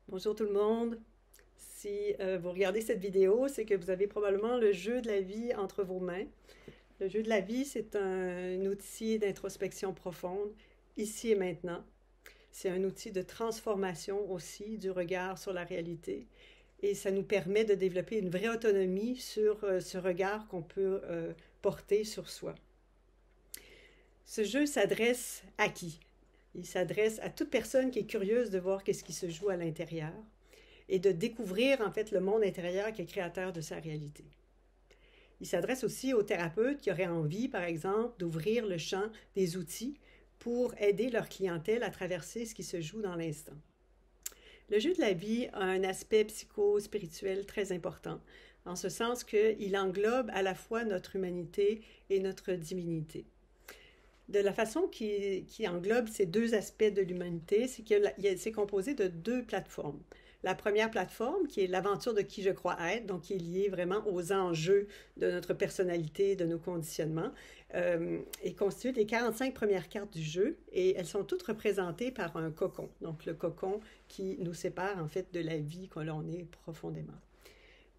Bonjour tout le monde. Si vous regardez cette vidéo, c'est que vous avez probablement le jeu de la vie entre vos mains. Le jeu de la vie, c'est un outil d'introspection profonde, ici et maintenant. C'est un outil de transformation aussi du regard sur la réalité. Et ça nous permet de développer une vraie autonomie sur ce regard qu'on peut porter sur soi. Ce jeu s'adresse à qui? Il s'adresse à toute personne qui est curieuse de voir qu'est-ce qui se joue à l'intérieur et de découvrir en fait le monde intérieur qui est créateur de sa réalité. Il s'adresse aussi aux thérapeutes qui auraient envie, par exemple, d'ouvrir le champ des outils pour aider leur clientèle à traverser ce qui se joue dans l'instant. Le jeu de la vie a un aspect psycho-spirituel très important, en ce sens qu'il englobe à la fois notre humanité et notre divinité. De la façon qui englobe ces deux aspects de l'humanité, c'est que c'est composé de deux plateformes. La première plateforme, qui est l'aventure de qui je crois être, donc qui est liée vraiment aux enjeux de notre personnalité, de nos conditionnements, est constituée des 45 premières cartes du jeu et elles sont toutes représentées par un cocon. Donc le cocon qui nous sépare en fait de la vie que l'on est profondément.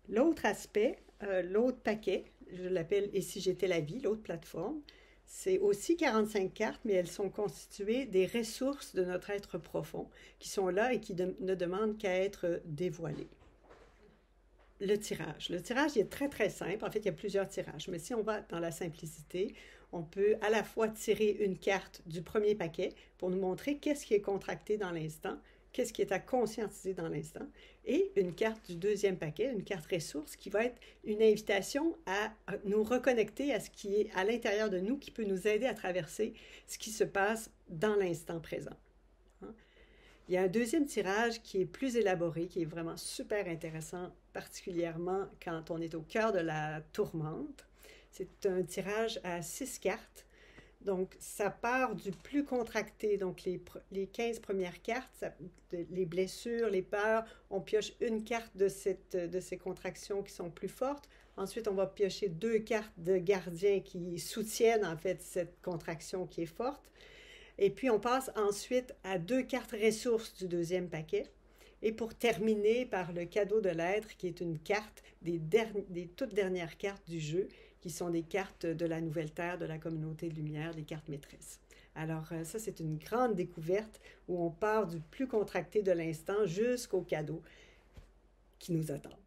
L'autre aspect, l'autre paquet, je l'appelle « Et si j'étais la vie », l'autre plateforme, c'est aussi 45 cartes, mais elles sont constituées des ressources de notre être profond qui sont là et qui ne demandent qu'à être dévoilées. Le tirage. Le tirage il est très très simple. En fait, il y a plusieurs tirages, mais si on va dans la simplicité, on peut à la fois tirer une carte du premier paquet pour nous montrer qu'est-ce qui est contracté dans l'instant, qu'est-ce qui est à conscientiser dans l'instant, et une carte du deuxième paquet, une carte ressource, qui va être une invitation à nous reconnecter à ce qui est à l'intérieur de nous, qui peut nous aider à traverser ce qui se passe dans l'instant présent. Il y a un deuxième tirage qui est plus élaboré, qui est vraiment super intéressant, particulièrement quand on est au cœur de la tourmente. C'est un tirage à 6 cartes. Donc, ça part du plus contracté, donc les 15 premières cartes, les blessures, les peurs, on pioche une carte de ces contractions qui sont plus fortes. Ensuite, on va piocher 2 cartes de gardiens qui soutiennent en fait cette contraction qui est forte. Et puis, on passe ensuite à 2 cartes ressources du deuxième paquet. Et pour terminer par le cadeau de l'être, qui est une carte des toutes dernières cartes du jeu, qui sont des cartes de la Nouvelle Terre, de la communauté de lumière, des cartes maîtresses. Alors ça, c'est une grande découverte où on part du plus contracté de l'instant jusqu'au cadeau qui nous attend.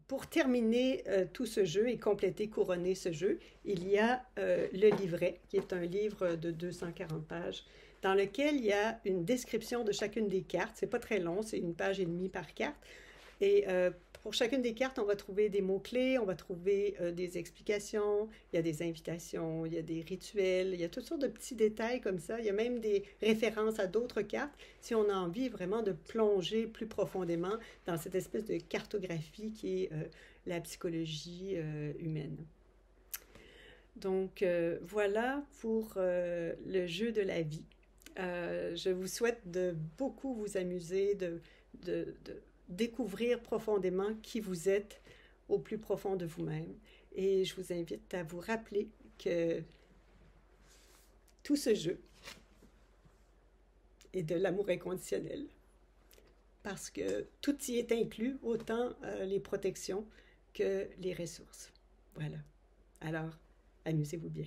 Pour terminer tout ce jeu et compléter, couronner ce jeu, il y a le livret, qui est un livre de 240 pages, dans lequel il y a une description de chacune des cartes. C'est pas très long, c'est 1 page et demie par carte. Et pour chacune des cartes, on va trouver des mots-clés, on va trouver des explications, il y a des invitations, il y a des rituels, il y a toutes sortes de petits détails comme ça. Il y a même des références à d'autres cartes si on a envie vraiment de plonger plus profondément dans cette espèce de cartographie qui est la psychologie humaine. Donc voilà pour le jeu de la vie. Je vous souhaite de beaucoup vous amuser, de découvrir profondément qui vous êtes au plus profond de vous-même. Et je vous invite à vous rappeler que tout ce jeu est de l'amour inconditionnel, parce que tout y est inclus, autant les protections que les ressources. Voilà. Alors, amusez-vous bien.